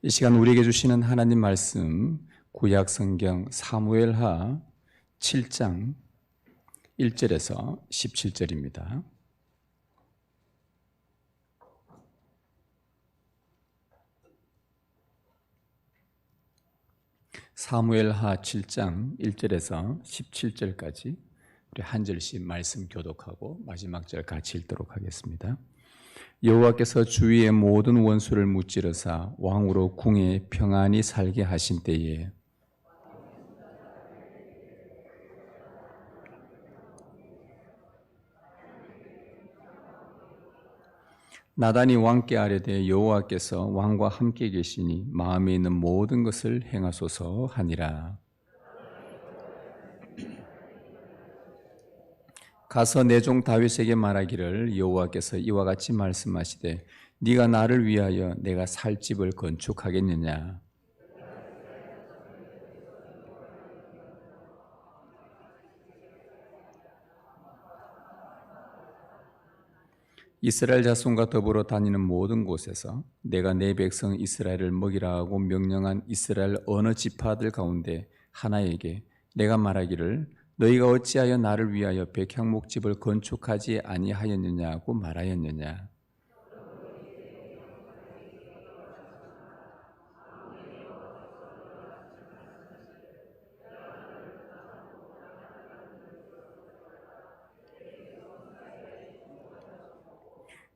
이 시간 우리에게 주시는 하나님 말씀 구약 성경 사무엘하 7장 1절에서 17절입니다. 사무엘하 7장 1절에서 17절까지 우리 한 절씩 말씀 교독하고 마지막 절 같이 읽도록 하겠습니다. 여호와께서 주위의 모든 원수를 무찌르사 왕으로 궁에 평안히 살게 하신 때에 나단이 왕께 아뢰되 여호와께서 왕과 함께 계시니 마음에 있는 모든 것을 행하소서 하니라. 가서 내 종 다윗에게 말하기를 여호와께서 이와 같이 말씀하시되 네가 나를 위하여 내가 살 집을 건축하겠느냐. 이스라엘 자손과 더불어 다니는 모든 곳에서 내가 내 백성 이스라엘을 먹이라 하고 명령한 이스라엘 어느 지파들 가운데 하나에게 내가 말하기를 너희가 어찌하여 나를 위하여 백향목집을 건축하지 아니하였느냐고 말하였느냐.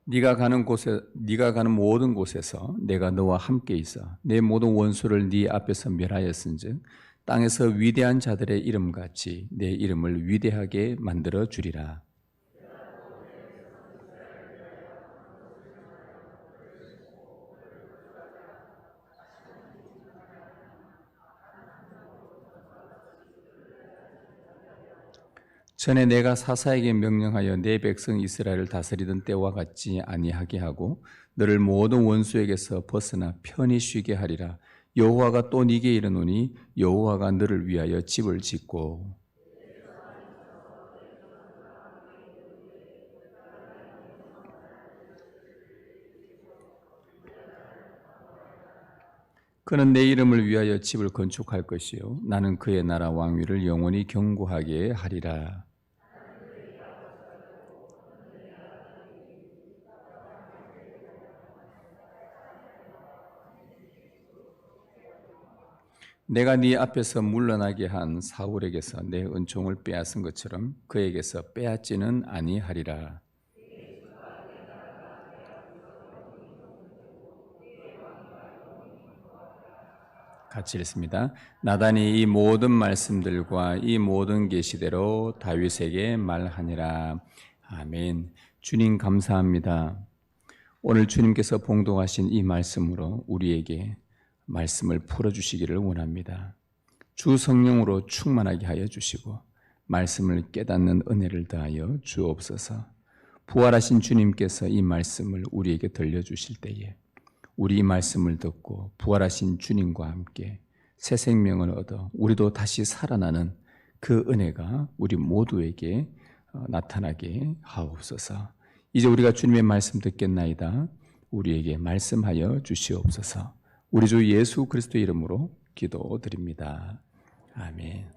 네가 가는 모든 곳에서 내가 너와 함께 있어 내 모든 원수를 네 앞에서 멸하였은즉 땅에서 위대한 자들의 이름같이 내 이름을 위대하게 만들어 주리라. 전에 내가 사사에게 명령하여 내 백성 이스라엘을 다스리던 때와 같지 아니하게 하고 너를 모든 원수에게서 벗어나 편히 쉬게 하리라. 여호와가 또 네게 이르노니 여호와가 너를 위하여 집을 짓고 그는 내 이름을 위하여 집을 건축할 것이요 나는 그의 나라 왕위를 영원히 견고하게 하리라. 내가 네 앞에서 물러나게 한 사울에게서 내 은총을 빼앗은 것처럼 그에게서 빼앗지는 아니하리라. 같이 읽습니다. 나단이 이 모든 말씀들과 이 모든 계시대로 다윗에게 말하니라. 아멘. 주님 감사합니다. 오늘 주님께서 봉독하신 이 말씀으로 우리에게 말씀을 풀어주시기를 원합니다. 주 성령으로 충만하게 하여 주시고 말씀을 깨닫는 은혜를 더하여 주옵소서. 부활하신 주님께서 이 말씀을 우리에게 들려주실 때에 우리 이 말씀을 듣고 부활하신 주님과 함께 새 생명을 얻어 우리도 다시 살아나는 그 은혜가 우리 모두에게 나타나게 하옵소서. 이제 우리가 주님의 말씀 듣겠나이다. 우리에게 말씀하여 주시옵소서. 우리 주 예수 그리스도의 이름으로 기도드립니다. 아멘.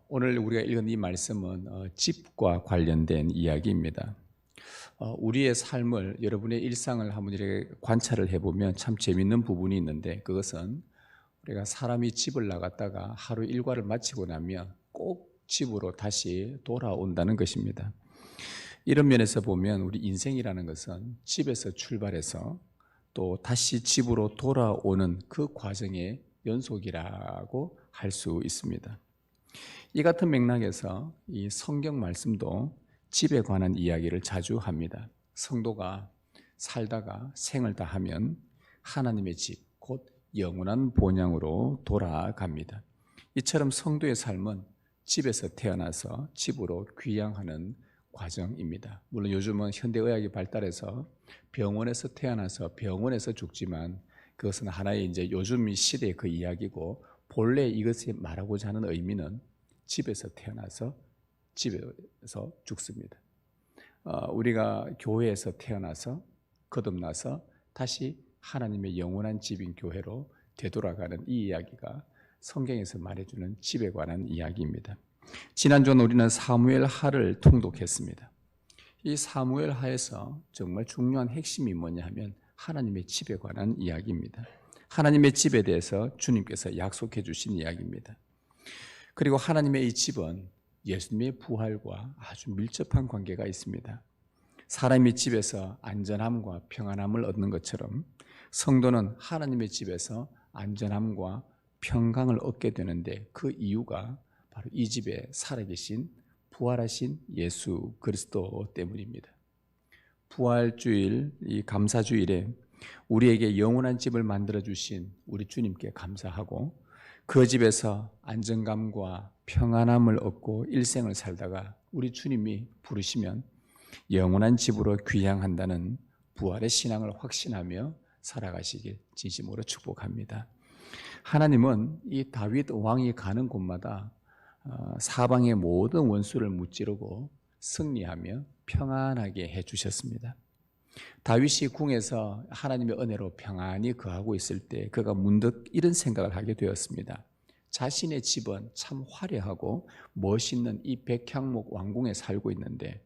오늘 우리가 읽은 이 말씀은 집과 관련된 이야기입니다. 우리의 삶을, 여러분의 일상을 한번 이렇게 관찰을 해보면 참 재밌는 부분이 있는데 그것은 우리가 사람이 집을 나갔다가 하루 일과를 마치고 나면 꼭 집으로 다시 돌아온다는 것입니다. 이런 면에서 보면 우리 인생이라는 것은 집에서 출발해서 또 다시 집으로 돌아오는 그 과정의 연속이라고 할 수 있습니다. 이 같은 맥락에서 이 성경 말씀도 집에 관한 이야기를 자주 합니다. 성도가 살다가 생을 다하면 하나님의 집, 곧 영원한 본향으로 돌아갑니다. 이처럼 성도의 삶은 집에서 태어나서 집으로 귀향하는 과정입니다. 물론 요즘은 현대의학이 발달해서 병원에서 태어나서 병원에서 죽지만 그것은 하나의 이제 요즘 시대의 그 이야기고 본래 이것이 말하고자 하는 의미는 집에서 태어나서 집에서 죽습니다. 우리가 교회에서 태어나서 거듭나서 다시 하나님의 영원한 집인 교회로 되돌아가는 이 이야기가 성경에서 말해주는 집에 관한 이야기입니다. 지난주는 우리는 사무엘 하를 통독했습니다. 이 사무엘 하에서 정말 중요한 핵심이 뭐냐 하면 하나님의 집에 관한 이야기입니다. 하나님의 집에 대해서 주님께서 약속해 주신 이야기입니다. 그리고 하나님의 이 집은 예수님의 부활과 아주 밀접한 관계가 있습니다. 사람이 집에서 안전함과 평안함을 얻는 것처럼 성도는 하나님의 집에서 안전함과 평강을 얻게 되는데 그 이유가 바로 이 집에 살아계신 부활하신 예수 그리스도 때문입니다. 부활주일, 이 감사주일에 우리에게 영원한 집을 만들어주신 우리 주님께 감사하고 그 집에서 안정감과 평안함을 얻고 일생을 살다가 우리 주님이 부르시면 영원한 집으로 귀향한다는 부활의 신앙을 확신하며 살아가시길 진심으로 축복합니다. 하나님은 이 다윗 왕이 가는 곳마다 사방의 모든 원수를 무찌르고 승리하며 평안하게 해주셨습니다. 다윗이 궁에서 하나님의 은혜로 평안히 거하고 있을 때 그가 문득 이런 생각을 하게 되었습니다. 자신의 집은 참 화려하고 멋있는 이 백향목 왕궁에 살고 있는데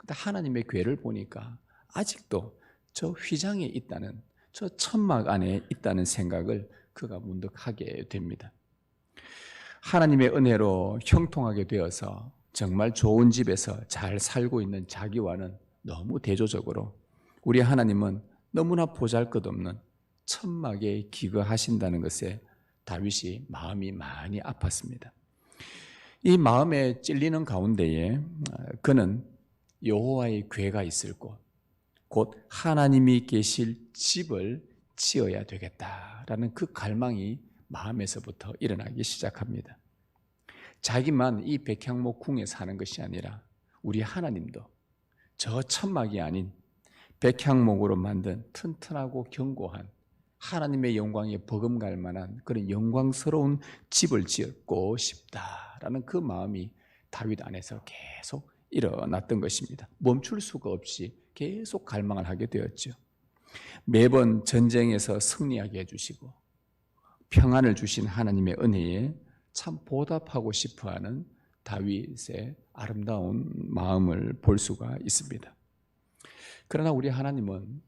하나님의 궤를 보니까 아직도 저 휘장에 있다는, 저 천막 안에 있다는 생각을 그가 문득 하게 됩니다. 하나님의 은혜로 형통하게 되어서 정말 좋은 집에서 잘 살고 있는 자기와는 너무 대조적으로 우리 하나님은 너무나 보잘것없는 천막에 기거하신다는 것에 다윗이 마음이 많이 아팠습니다. 이 마음에 찔리는 가운데에 그는 여호와의 궤가 있을 곳, 곧 하나님이 계실 집을 지어야 되겠다라는 그 갈망이 마음에서부터 일어나기 시작합니다. 자기만 이 백향목 궁에 사는 것이 아니라 우리 하나님도 저 천막이 아닌 백향목으로 만든 튼튼하고 견고한 하나님의 영광에 버금갈 만한 그런 영광스러운 집을 짓고 싶다라는 그 마음이 다윗 안에서 계속 일어났던 것입니다. 멈출 수가 없이 계속 갈망을 하게 되었죠. 매번 전쟁에서 승리하게 해주시고 평안을 주신 하나님의 은혜에 참 보답하고 싶어하는 다윗의 아름다운 마음을 볼 수가 있습니다. 그러나 우리 하나님은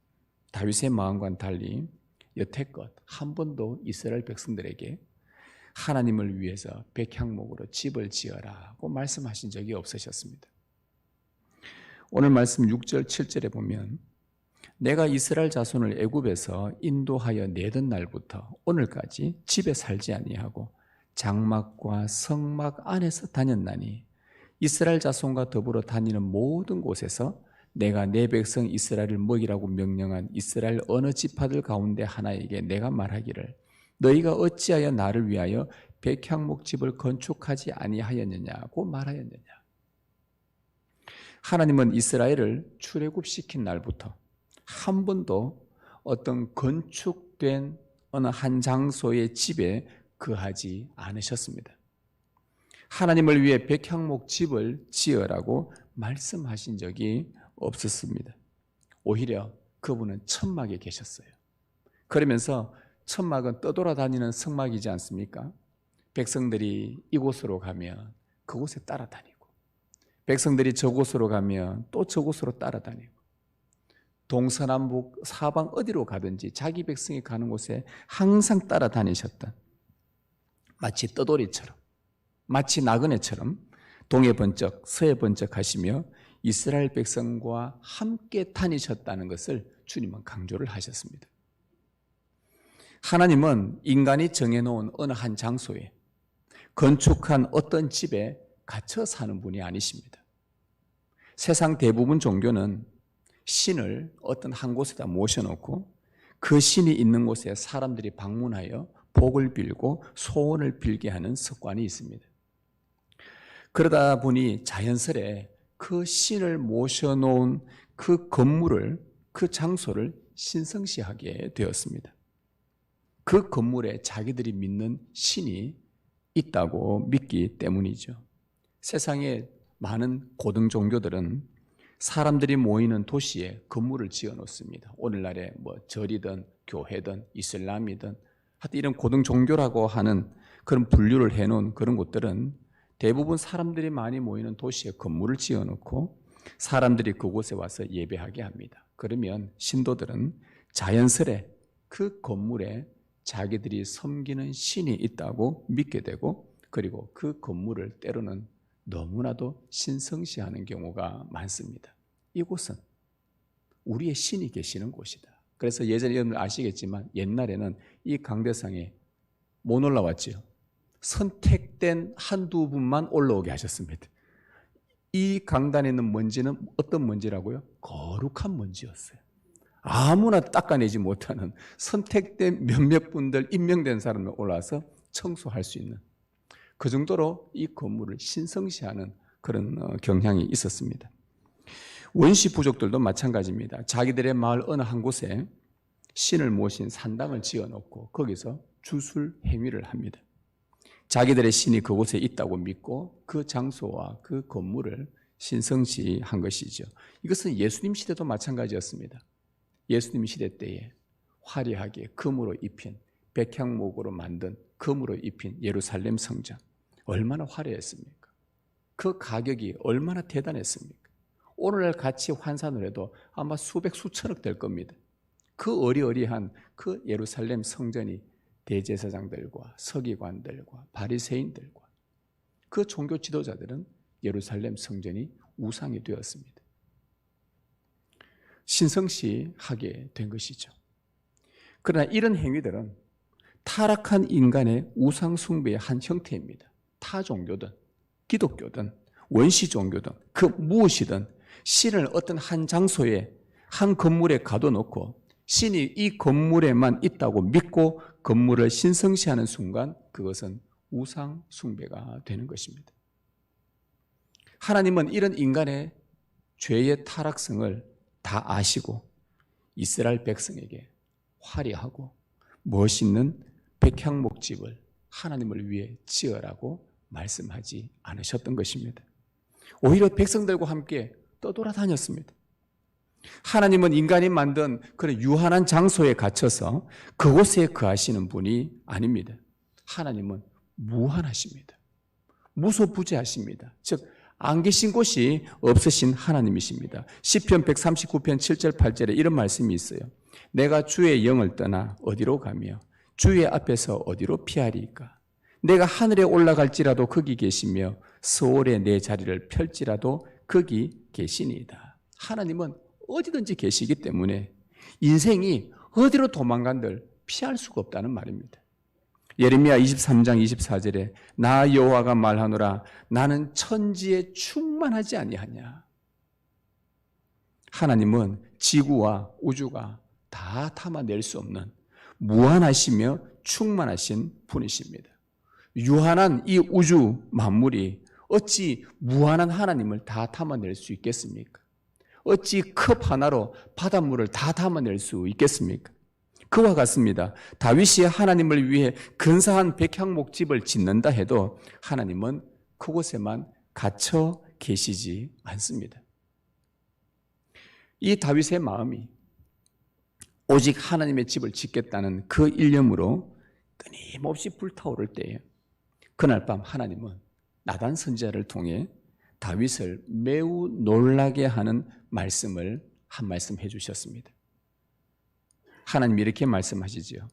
다윗의 마음과는 달리 여태껏 한 번도 이스라엘 백성들에게 하나님을 위해서 백향목으로 집을 지어라고 말씀하신 적이 없으셨습니다. 오늘 말씀 6절 7절에 보면 내가 이스라엘 자손을 애굽에서 인도하여 내던 날부터 오늘까지 집에 살지 아니하고 장막과 성막 안에서 다녔나니 이스라엘 자손과 더불어 다니는 모든 곳에서 내가 내 백성 이스라엘을 먹이라고 명령한 이스라엘 어느 지파들 가운데 하나에게 내가 말하기를 너희가 어찌하여 나를 위하여 백향목 집을 건축하지 아니하였느냐고 말하였느냐. 하나님은 이스라엘을 출애굽시킨 날부터 한 번도 어떤 건축된 어느 한 장소의 집에 거하지 않으셨습니다. 하나님을 위해 백향목 집을 지으라고 말씀하신 적이 없었습니다. 오히려 그분은 천막에 계셨어요. 그러면서 천막은 떠돌아다니는 성막이지 않습니까? 백성들이 이곳으로 가면 그곳에 따라다니고 백성들이 저곳으로 가면 또 저곳으로 따라다니고 동서남북 사방 어디로 가든지 자기 백성이 가는 곳에 항상 따라다니셨던 마치 떠돌이처럼 마치 나그네처럼 동해 번쩍 서해 번쩍 하시며 이스라엘 백성과 함께 다니셨다는 것을 주님은 강조를 하셨습니다. 하나님은 인간이 정해놓은 어느 한 장소에 건축한 어떤 집에 갇혀 사는 분이 아니십니다. 세상 대부분 종교는 신을 어떤 한 곳에다 모셔놓고 그 신이 있는 곳에 사람들이 방문하여 복을 빌고 소원을 빌게 하는 습관이 있습니다. 그러다 보니 자연스레 그 신을 모셔놓은 그 건물을, 그 장소를 신성시하게 되었습니다. 그 건물에 자기들이 믿는 신이 있다고 믿기 때문이죠. 세상의 많은 고등 종교들은 사람들이 모이는 도시에 건물을 지어 놓습니다. 오늘날의 절이든 교회든 이슬람이든 하여튼 이런 고등 종교라고 하는 그런 분류를 해놓은 그런 곳들은 대부분 사람들이 많이 모이는 도시에 건물을 지어놓고 사람들이 그곳에 와서 예배하게 합니다. 그러면 신도들은 자연스레 그 건물에 자기들이 섬기는 신이 있다고 믿게 되고, 그리고 그 건물을 때로는 너무나도 신성시하는 경우가 많습니다. 이곳은 우리의 신이 계시는 곳이다. 그래서 예전에 여러분 아시겠지만 옛날에는 이 강대상에 못 올라왔지요. 선택된 한두 분만 올라오게 하셨습니다. 이 강단에 있는 먼지는 어떤 먼지라고요? 거룩한 먼지였어요. 아무나 닦아내지 못하는 선택된 몇몇 분들, 임명된 사람이 올라와서 청소할 수 있는, 그 정도로 이 건물을 신성시하는 그런 경향이 있었습니다. 원시 부족들도 마찬가지입니다. 자기들의 마을 어느 한 곳에 신을 모신 산당을 지어놓고 거기서 주술 행위를 합니다. 자기들의 신이 그곳에 있다고 믿고 그 장소와 그 건물을 신성시한 것이죠. 이것은 예수님 시대도 마찬가지였습니다. 예수님 시대 때에 화려하게 금으로 입힌, 백향목으로 만든 금으로 입힌 예루살렘 성전, 얼마나 화려했습니까? 그 가격이 얼마나 대단했습니까? 오늘날 같이 환산을 해도 아마 수백 수천억 될 겁니다. 그 어리어리한 그 예루살렘 성전이 대제사장들과 서기관들과 바리새인들과 그 종교 지도자들은 예루살렘 성전이 우상이 되었습니다. 신성시하게 된 것이죠. 그러나 이런 행위들은 타락한 인간의 우상 숭배의 한 형태입니다. 타 종교든 기독교든 원시 종교든 그 무엇이든 신을 어떤 한 장소에 한 건물에 가둬놓고 신이 이 건물에만 있다고 믿고 건물을 신성시하는 순간 그것은 우상 숭배가 되는 것입니다. 하나님은 이런 인간의 죄의 타락성을 다 아시고 이스라엘 백성에게 화려하고 멋있는 백향목집을 하나님을 위해 지으라고 말씀하지 않으셨던 것입니다. 오히려 백성들과 함께 떠돌아다녔습니다. 하나님은 인간이 만든 그런 유한한 장소에 갇혀서 그곳에 거하시는 분이 아닙니다. 하나님은 무한하십니다. 무소부재하십니다. 즉 안 계신 곳이 없으신 하나님이십니다. 시편 139편 7절 8절에 이런 말씀이 있어요. 내가 주의 영을 떠나 어디로 가며 주의 앞에서 어디로 피하리이까? 내가 하늘에 올라갈지라도 거기 계시며 서울에 내 자리를 펼지라도 거기 계시니이다. 하나님은 어디든지 계시기 때문에 인생이 어디로 도망간들 피할 수가 없다는 말입니다. 예레미야 23장 24절에 나 여호와가 말하노라 나는 천지에 충만하지 아니하냐. 하나님은 지구와 우주가 다 담아낼 수 없는 무한하시며 충만하신 분이십니다. 유한한 이 우주 만물이 어찌 무한한 하나님을 다 담아낼 수 있겠습니까? 어찌 컵 하나로 바닷물을 다 담아낼 수 있겠습니까? 그와 같습니다. 다윗이 하나님을 위해 근사한 백향목집을 짓는다 해도 하나님은 그곳에만 갇혀 계시지 않습니다. 이 다윗의 마음이 오직 하나님의 집을 짓겠다는 그 일념으로 끊임없이 불타오를 때에 그날 밤 하나님은 나단 선지자를 통해 다윗을 매우 놀라게 하는 말씀을 한 말씀 해주셨습니다. 하나님이 이렇게 말씀하시죠.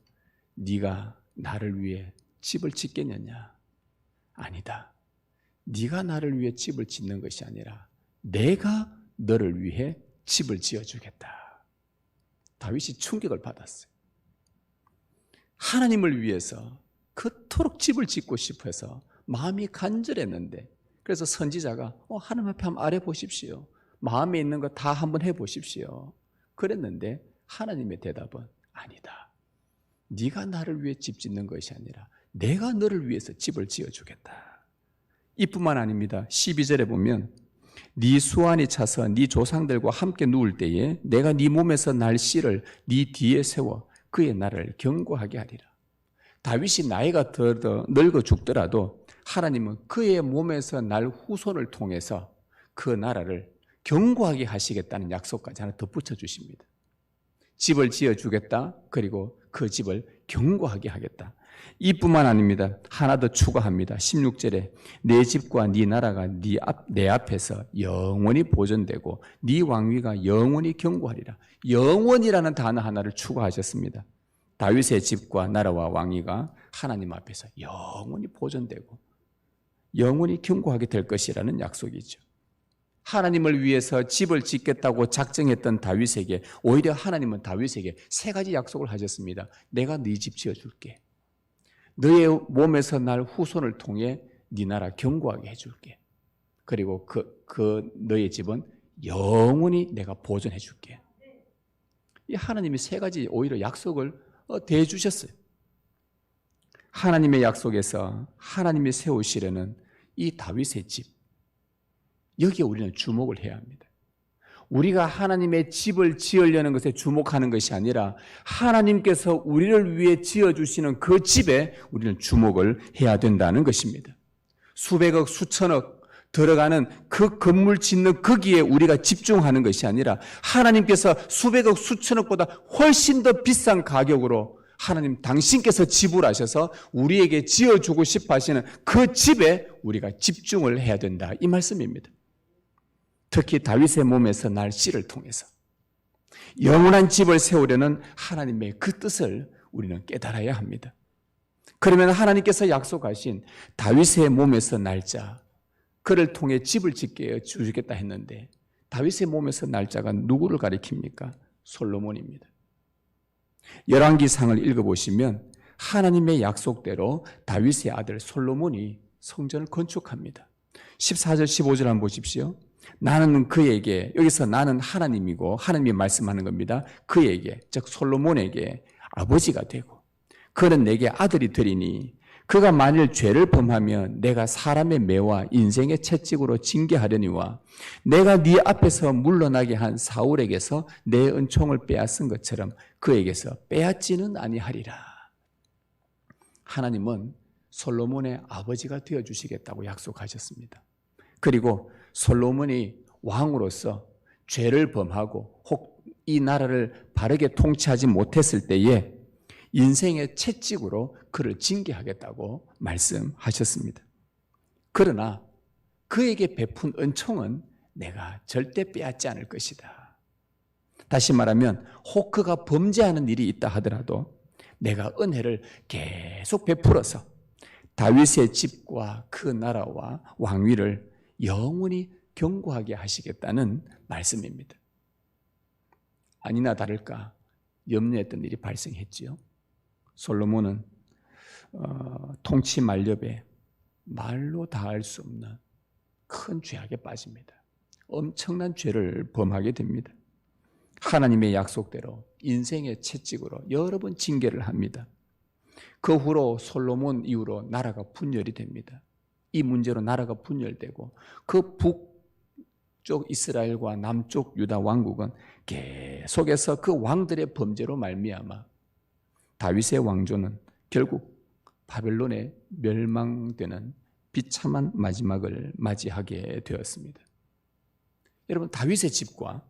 네가 나를 위해 집을 짓겠느냐? 아니다. 네가 나를 위해 집을 짓는 것이 아니라 내가 너를 위해 집을 지어주겠다. 다윗이 충격을 받았어요. 하나님을 위해서 그토록 집을 짓고 싶어서 마음이 간절했는데 그래서 선지자가 하나님 앞에 한번 아뢰 보십시오. 마음에 있는 거 다 한번 해보십시오. 그랬는데 하나님의 대답은 아니다. 네가 나를 위해 집 짓는 것이 아니라 내가 너를 위해서 집을 지어주겠다. 이뿐만 아닙니다. 12절에 보면 네 수완이 차서 네 조상들과 함께 누울 때에 내가 네 몸에서 날 씨를 네 뒤에 세워 그의 나라를 견고하게 하리라. 다윗이 나이가 더 늙어 죽더라도 하나님은 그의 몸에서 날 후손을 통해서 그 나라를 견고하게 하시겠다는 약속까지 하나 덧붙여 주십니다. 집을 지어주겠다. 그리고 그 집을 견고하게 하겠다. 이뿐만 아닙니다. 하나 더 추가합니다. 16절에 내 집과 네 나라가 내 앞에서 영원히 보존되고 네 왕위가 영원히 견고하리라. 영원이라는 단어 하나를 추가하셨습니다. 다윗의 집과 나라와 왕위가 하나님 앞에서 영원히 보존되고 영원히 견고하게 될 것이라는 약속이죠. 하나님을 위해서 집을 짓겠다고 작정했던 다윗에게 오히려 하나님은 다윗에게 세 가지 약속을 하셨습니다. 내가 네 집 지어줄게. 너의 몸에서 날 후손을 통해 네 나라 견고하게 해줄게. 그리고 그 너의 집은 영원히 내가 보존해줄게. 이 하나님이 세 가지 오히려 약속을 대주셨어요. 하나님의 약속에서 하나님이 세우시려는 이 다윗의 집, 여기에 우리는 주목을 해야 합니다. 우리가 하나님의 집을 지으려는 것에 주목하는 것이 아니라 하나님께서 우리를 위해 지어주시는 그 집에 우리는 주목을 해야 된다는 것입니다. 수백억, 수천억 들어가는 그 건물 짓는 거기에 우리가 집중하는 것이 아니라 하나님께서 수백억, 수천억보다 훨씬 더 비싼 가격으로 하나님 당신께서 지불하셔서 우리에게 지어주고 싶어 하시는 그 집에 우리가 집중을 해야 된다. 이 말씀입니다. 특히 다윗의 몸에서 날 씨를 통해서 영원한 집을 세우려는 하나님의 그 뜻을 우리는 깨달아야 합니다. 그러면 하나님께서 약속하신 다윗의 몸에서 날자, 그를 통해 집을 짓게 주시겠다 했는데 다윗의 몸에서 날짜가 누구를 가리킵니까? 솔로몬입니다. 열왕기상을 읽어보시면 하나님의 약속대로 다윗의 아들 솔로몬이 성전을 건축합니다. 14절 15절 한번 보십시오. 나는 그에게, 여기서 나는 하나님이고 하나님이 말씀하는 겁니다. 그에게, 즉 솔로몬에게 아버지가 되고 그는 내게 아들이 되리니 그가 만일 죄를 범하면 내가 사람의 매와 인생의 채찍으로 징계하려니와 내가 네 앞에서 물러나게 한 사울에게서 내 은총을 빼앗은 것처럼 그에게서 빼앗지는 아니하리라. 하나님은 솔로몬의 아버지가 되어주시겠다고 약속하셨습니다. 그리고 솔로몬이 왕으로서 죄를 범하고 혹 이 나라를 바르게 통치하지 못했을 때에 인생의 채찍으로 그를 징계하겠다고 말씀하셨습니다. 그러나 그에게 베푼 은총은 내가 절대 빼앗지 않을 것이다. 다시 말하면 혹 그가 범죄하는 일이 있다 하더라도 내가 은혜를 계속 베풀어서 다윗의 집과 그 나라와 왕위를 영원히 견고하게 하시겠다는 말씀입니다. 아니나 다를까 염려했던 일이 발생했지요. 솔로몬은 통치 만렵에 말로 다할 수 없는 큰 죄악에 빠집니다. 엄청난 죄를 범하게 됩니다. 하나님의 약속대로 인생의 채찍으로 여러 번 징계를 합니다. 그 후로 솔로몬 이후로 나라가 분열이 됩니다. 이 문제로 나라가 분열되고 그 북쪽 이스라엘과 남쪽 유다 왕국은 계속해서 그 왕들의 범죄로 말미암아 다윗의 왕조는 결국 바벨론에 멸망되는 비참한 마지막을 맞이하게 되었습니다. 여러분, 다윗의 집과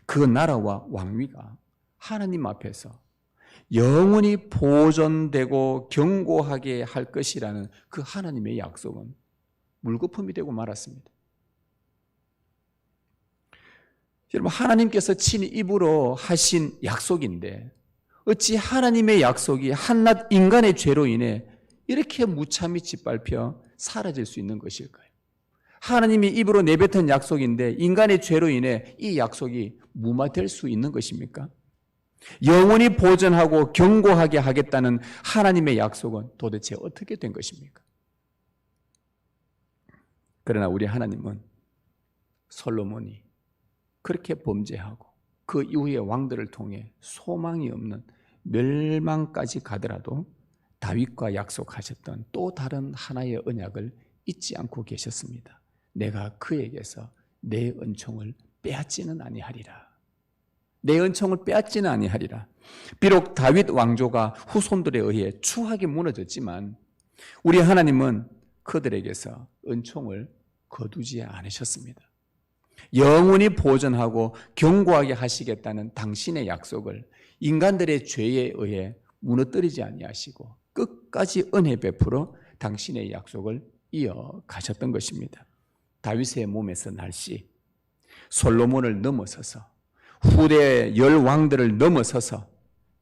그 나라와 왕위가 하나님 앞에서 영원히 보존되고 견고하게 할 것이라는 그 하나님의 약속은 물거품이 되고 말았습니다. 여러분, 하나님께서 친히 입으로 하신 약속인데 어찌 하나님의 약속이 한낱 인간의 죄로 인해 이렇게 무참히 짓밟혀 사라질 수 있는 것일까요? 하나님이 입으로 내뱉은 약속인데 인간의 죄로 인해 이 약속이 무마될 수 있는 것입니까? 영원히 보존하고 견고하게 하겠다는 하나님의 약속은 도대체 어떻게 된 것입니까? 그러나 우리 하나님은 솔로몬이 그렇게 범죄하고 그 이후의 왕들을 통해 소망이 없는 멸망까지 가더라도 다윗과 약속하셨던 또 다른 하나의 언약을 잊지 않고 계셨습니다. 내가 그에게서 내 은총을 빼앗지는 아니하리라. 내 은총을 빼앗지는 아니하리라. 비록 다윗 왕조가 후손들에 의해 추하게 무너졌지만 우리 하나님은 그들에게서 은총을 거두지 않으셨습니다. 영원히 보존하고 견고하게 하시겠다는 당신의 약속을 인간들의 죄에 의해 무너뜨리지 아니하시고 끝까지 은혜 베풀어 당신의 약속을 이어가셨던 것입니다. 다윗의 몸에서 날씨, 솔로몬을 넘어서서 후대 10왕들을 넘어서서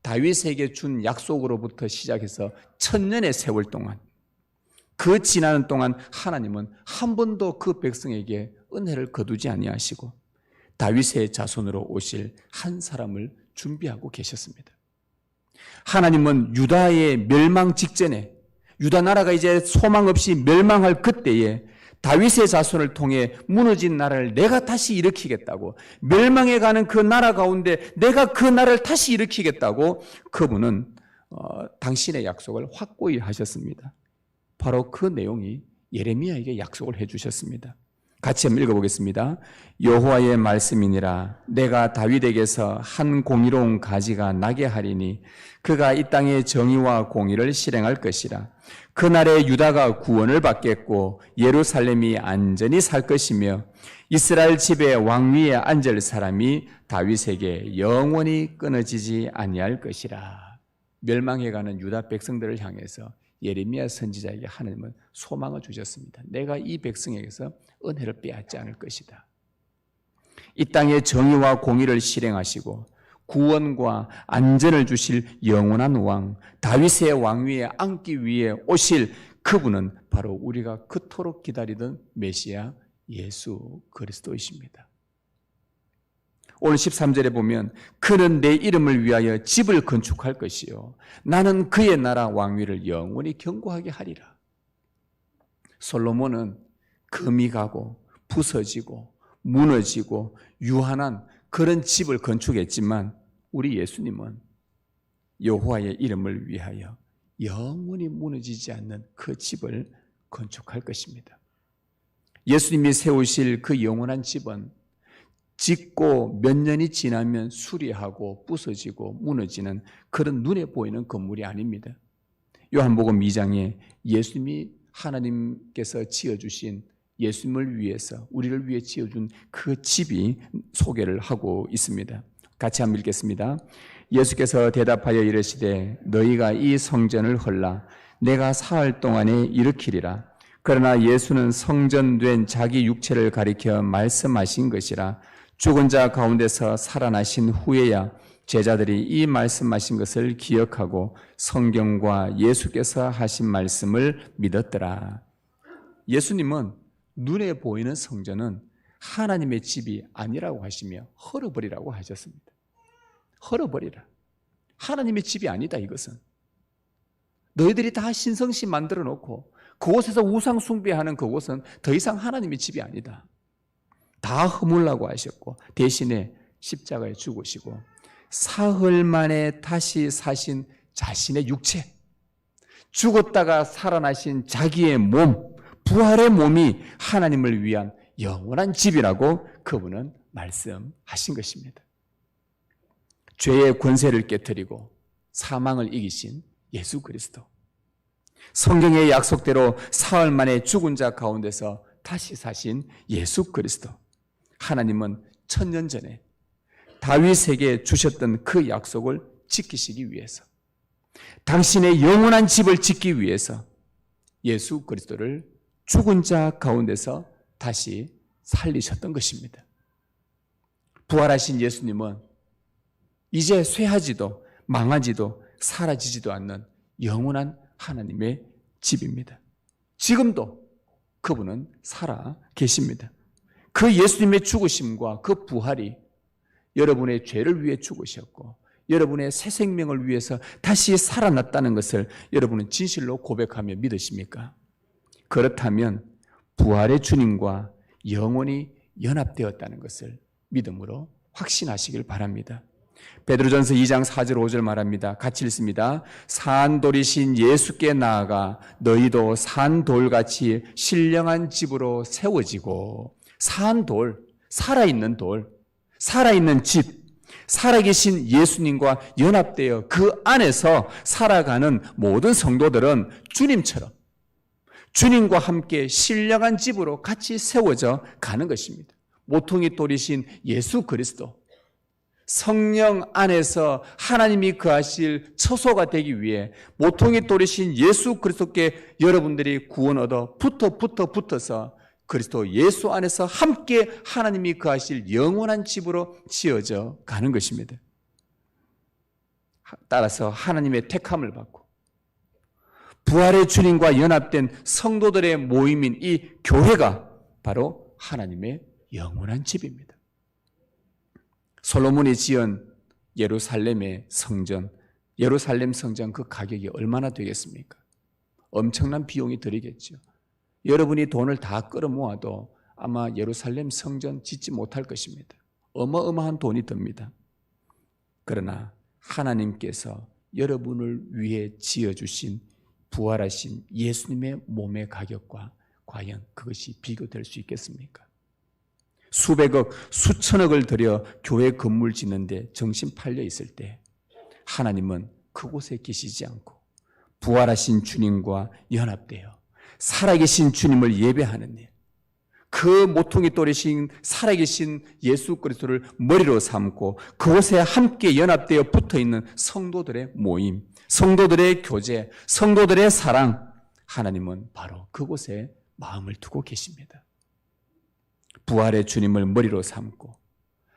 다윗에게 준 약속으로부터 시작해서 1000년의 세월 동안, 그 지나는 동안 하나님은 한 번도 그 백성에게 은혜를 거두지 아니하시고 다윗의 자손으로 오실 한 사람을 준비하고 계셨습니다. 하나님은 유다의 멸망 직전에, 유다 나라가 이제 소망 없이 멸망할 그때에 다윗의 자손을 통해 무너진 나라를 내가 다시 일으키겠다고, 멸망해 가는 그 나라 가운데 내가 그 나라를 다시 일으키겠다고 그분은 당신의 약속을 확고히 하셨습니다. 바로 그 내용이 예레미야에게 약속을 해주셨습니다. 같이 한번 읽어보겠습니다. 여호와의 말씀이니라. 내가 다윗에게서 한 공의로운 가지가 나게 하리니 그가 이 땅의 정의와 공의를 실행할 것이라. 그날에 유다가 구원을 받겠고 예루살렘이 안전히 살 것이며 이스라엘 집의 왕위에 앉을 사람이 다윗에게 영원히 끊어지지 아니할 것이라. 멸망해가는 유다 백성들을 향해서 예레미야 선지자에게 하나님은 소망을 주셨습니다. 내가 이 백성에게서 은혜를 빼앗지 않을 것이다. 이 땅의 정의와 공의를 실행하시고 구원과 안전을 주실 영원한 왕, 다윗의 왕위에 앉기 위해 오실 그분은 바로 우리가 그토록 기다리던 메시아 예수 그리스도이십니다. 오늘 13절에 보면 그는 내 이름을 위하여 집을 건축할 것이요 나는 그의 나라 왕위를 영원히 견고하게 하리라. 솔로몬은 금이 가고 부서지고 무너지고 유한한 그런 집을 건축했지만 우리 예수님은 여호와의 이름을 위하여 영원히 무너지지 않는 그 집을 건축할 것입니다. 예수님이 세우실 그 영원한 집은 짓고 몇 년이 지나면 수리하고 부서지고 무너지는 그런 눈에 보이는 건물이 아닙니다. 요한복음 2장에 예수님이 하나님께서 지어주신 예수님을 위해서 우리를 위해 지어준 그 집이 소개를 하고 있습니다. 같이 한번 읽겠습니다. 예수께서 대답하여 이르시되 너희가 이 성전을 헐라 내가 사흘 동안에 일으키리라. 그러나 예수는 성전된 자기 육체를 가리켜 말씀하신 것이라. 죽은 자 가운데서 살아나신 후에야 제자들이 이 말씀하신 것을 기억하고 성경과 예수께서 하신 말씀을 믿었더라. 예수님은 눈에 보이는 성전은 하나님의 집이 아니라고 하시며 헐어버리라고 하셨습니다. 헐어버리라. 하나님의 집이 아니다 이것은. 너희들이 다 신성시 만들어 놓고 그곳에서 우상 숭배하는 그곳은 더 이상 하나님의 집이 아니다. 다 허물라고 하셨고 대신에 십자가에 죽으시고 사흘 만에 다시 사신 자신의 육체, 죽었다가 살아나신 자기의 몸, 부활의 몸이 하나님을 위한 영원한 집이라고 그분은 말씀하신 것입니다. 죄의 권세를 깨뜨리고 사망을 이기신 예수 그리스도, 성경의 약속대로 사흘 만에 죽은 자 가운데서 다시 사신 예수 그리스도, 하나님은 1000년 전에 다윗에게 주셨던 그 약속을 지키시기 위해서, 당신의 영원한 집을 짓기 위해서 예수 그리스도를 죽은 자 가운데서 다시 살리셨던 것입니다. 부활하신 예수님은 이제 쇠하지도 망하지도 사라지지도 않는 영원한 하나님의 집입니다. 지금도 그분은 살아 계십니다. 그 예수님의 죽으심과 그 부활이 여러분의 죄를 위해 죽으셨고 여러분의 새 생명을 위해서 다시 살아났다는 것을 여러분은 진실로 고백하며 믿으십니까? 그렇다면 부활의 주님과 영원히 연합되었다는 것을 믿음으로 확신하시길 바랍니다. 베드로전서 2장 4절 5절 말합니다. 같이 읽습니다. 산돌이신 예수께 나아가 너희도 산돌같이 신령한 집으로 세워지고, 산돌, 살아있는 돌, 살아있는 집, 살아계신 예수님과 연합되어 그 안에서 살아가는 모든 성도들은 주님처럼 주님과 함께 신령한 집으로 같이 세워져 가는 것입니다. 모퉁이 돌이신 예수 그리스도, 성령 안에서 하나님이 거하실 처소가 되기 위해 모퉁이 돌이신 예수 그리스도께 여러분들이 구원 얻어 붙어서 그리스도 예수 안에서 함께 하나님이 거하실 영원한 집으로 지어져 가는 것입니다. 따라서 하나님의 택함을 받고 부활의 주님과 연합된 성도들의 모임인 이 교회가 바로 하나님의 영원한 집입니다. 솔로몬이 지은 예루살렘의 성전, 예루살렘 성전 그 가격이 얼마나 되겠습니까? 엄청난 비용이 들이겠죠. 여러분이 돈을 다 끌어모아도 아마 예루살렘 성전 짓지 못할 것입니다. 어마어마한 돈이 듭니다. 그러나 하나님께서 여러분을 위해 지어주신 부활하신 예수님의 몸의 가격과 과연 그것이 비교될 수 있겠습니까? 수백억, 수천억을 들여 교회 건물 짓는데 정신 팔려 있을 때 하나님은 그곳에 계시지 않고 부활하신 주님과 연합되어 살아계신 주님을 예배하는 일, 그 모퉁이 돌이신 살아계신 예수 그리스도를 머리로 삼고 그곳에 함께 연합되어 붙어있는 성도들의 모임, 성도들의 교제, 성도들의 사랑, 하나님은 바로 그곳에 마음을 두고 계십니다. 부활의 주님을 머리로 삼고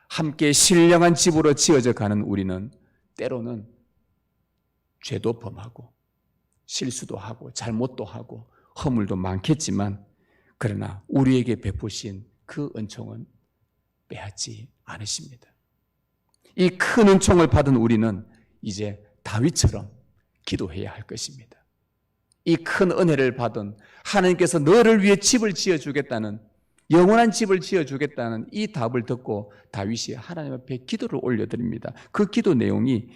함께 신령한 집으로 지어져 가는 우리는 때로는 죄도 범하고 실수도 하고 잘못도 하고 허물도 많겠지만 그러나 우리에게 베푸신 그 은총은 빼앗지 않으십니다. 이 큰 은총을 받은 우리는 이제 다윗처럼 기도해야 할 것입니다. 이 큰 은혜를 받은 하나님께서 너를 위해 집을 지어주겠다는 영원한 집을 지어주겠다는 이 답을 듣고 다윗이 하나님 앞에 기도를 올려드립니다. 그 기도 내용이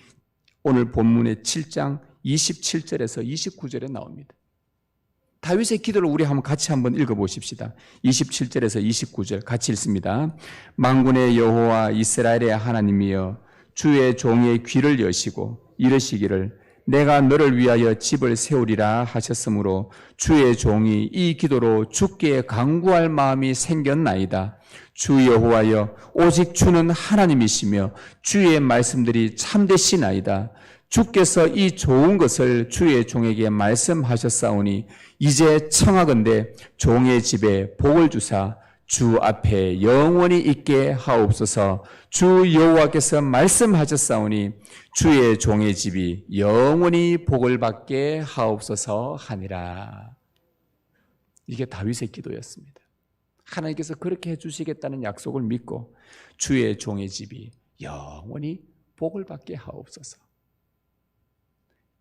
오늘 본문의 7장 27절에서 29절에 나옵니다. 다윗의 기도를 우리 같이 한번 읽어보십시다. 27절에서 29절 같이 읽습니다. 만군의 여호와 이스라엘의 하나님이여 주의 종의 귀를 여시고 이르시기를 내가 너를 위하여 집을 세우리라 하셨으므로 주의 종이 이 기도로 주께 간구할 마음이 생겼나이다. 주 여호와여 오직 주는 하나님이시며 주의 말씀들이 참되시나이다. 주께서 이 좋은 것을 주의 종에게 말씀하셨사오니 이제 청하건대 종의 집에 복을 주사 주 앞에 영원히 있게 하옵소서. 주 여호와께서 말씀하셨사오니 주의 종의 집이 영원히 복을 받게 하옵소서 하니라. 이게 다윗의 기도였습니다. 하나님께서 그렇게 해주시겠다는 약속을 믿고 주의 종의 집이 영원히 복을 받게 하옵소서.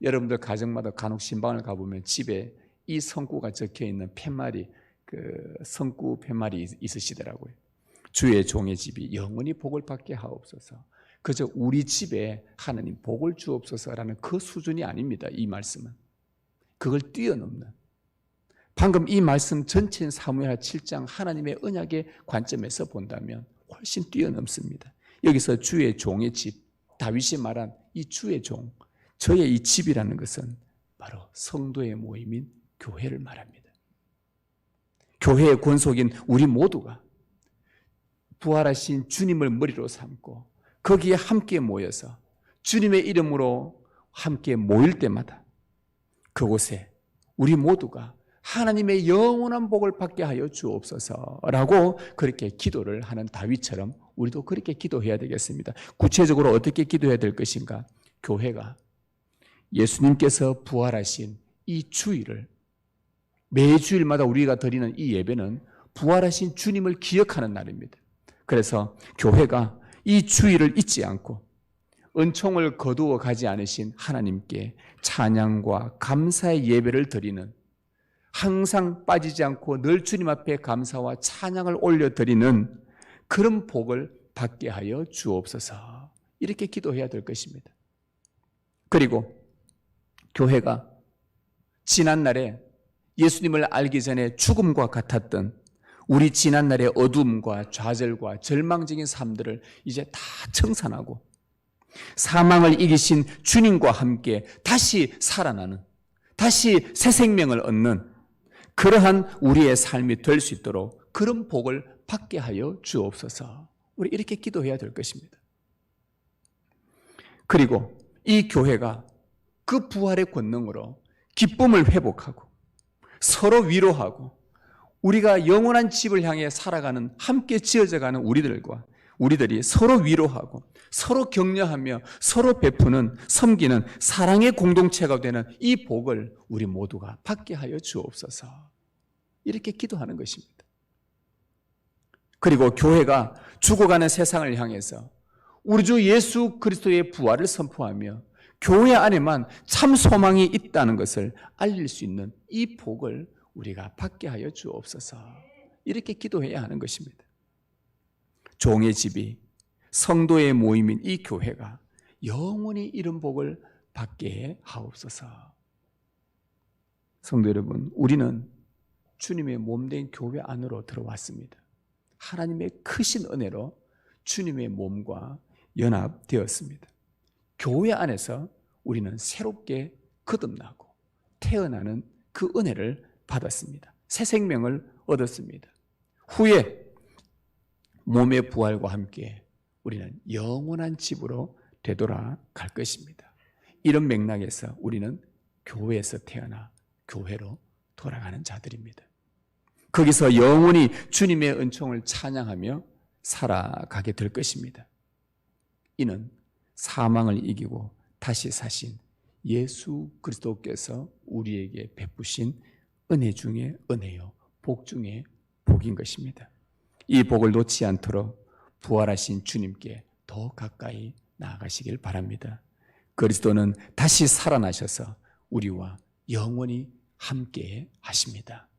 여러분들 가정마다 간혹 신방을 가보면 집에 이 성구가 적혀있는 팻말이 성구 팻말이 있으시더라고요. 주의 종의 집이 영원히 복을 받게 하옵소서. 그저 우리 집에 하나님 복을 주옵소서라는 그 수준이 아닙니다. 이 말씀은 그걸 뛰어넘는, 방금 이 말씀 전체인 사무엘하 7장 하나님의 언약의 관점에서 본다면 훨씬 뛰어넘습니다. 여기서 주의 종의 집, 다윗이 말한 이 주의 종, 저의 이 집이라는 것은 바로 성도의 모임인 교회를 말합니다. 교회의 권속인 우리 모두가 부활하신 주님을 머리로 삼고 거기에 함께 모여서 주님의 이름으로 함께 모일 때마다 그곳에 우리 모두가 하나님의 영원한 복을 받게 하여 주옵소서라고 그렇게 기도를 하는 다윗처럼 우리도 그렇게 기도해야 되겠습니다. 구체적으로 어떻게 기도해야 될 것인가? 교회가 예수님께서 부활하신 이 주일을 매주일마다 우리가 드리는 이 예배는 부활하신 주님을 기억하는 날입니다. 그래서 교회가 이 주일을 잊지 않고 은총을 거두어 가지 않으신 하나님께 찬양과 감사의 예배를 드리는, 항상 빠지지 않고 늘 주님 앞에 감사와 찬양을 올려드리는 그런 복을 받게 하여 주옵소서. 이렇게 기도해야 될 것입니다. 그리고 교회가 지난날에 예수님을 알기 전에 죽음과 같았던 우리 지난날의 어둠과 좌절과 절망적인 삶들을 이제 다 청산하고 사망을 이기신 주님과 함께 다시 살아나는, 다시 새 생명을 얻는 그러한 우리의 삶이 될 수 있도록 그런 복을 받게 하여 주옵소서. 우리 이렇게 기도해야 될 것입니다. 그리고 이 교회가 그 부활의 권능으로 기쁨을 회복하고 서로 위로하고 우리가 영원한 집을 향해 살아가는 함께 지어져가는 우리들이 서로 위로하고 서로 격려하며 서로 베푸는 섬기는 사랑의 공동체가 되는 이 복을 우리 모두가 받게 하여 주옵소서. 이렇게 기도하는 것입니다. 그리고 교회가 죽어가는 세상을 향해서 우리 주 예수 그리스도의 부활을 선포하며 교회 안에만 참 소망이 있다는 것을 알릴 수 있는 이 복을 우리가 받게 하여 주옵소서. 이렇게 기도해야 하는 것입니다. 종의 집이 성도의 모임인 이 교회가 영원히 이런 복을 받게 하옵소서. 성도 여러분, 우리는 주님의 몸된 교회 안으로 들어왔습니다. 하나님의 크신 은혜로 주님의 몸과 연합되었습니다. 교회 안에서 우리는 새롭게 거듭나고 태어나는 그 은혜를 받았습니다. 새 생명을 얻었습니다. 후에 몸의 부활과 함께 우리는 영원한 집으로 되돌아갈 것입니다. 이런 맥락에서 우리는 교회에서 태어나 교회로 돌아가는 자들입니다. 거기서 영원히 주님의 은총을 찬양하며 살아가게 될 것입니다. 이는 사망을 이기고 다시 사신 예수 그리스도께서 우리에게 베푸신 은혜 중에 은혜요, 복 중에 복인 것입니다. 이 복을 놓지 않도록 부활하신 주님께 더 가까이 나아가시길 바랍니다. 그리스도는 다시 살아나셔서 우리와 영원히 함께 하십니다.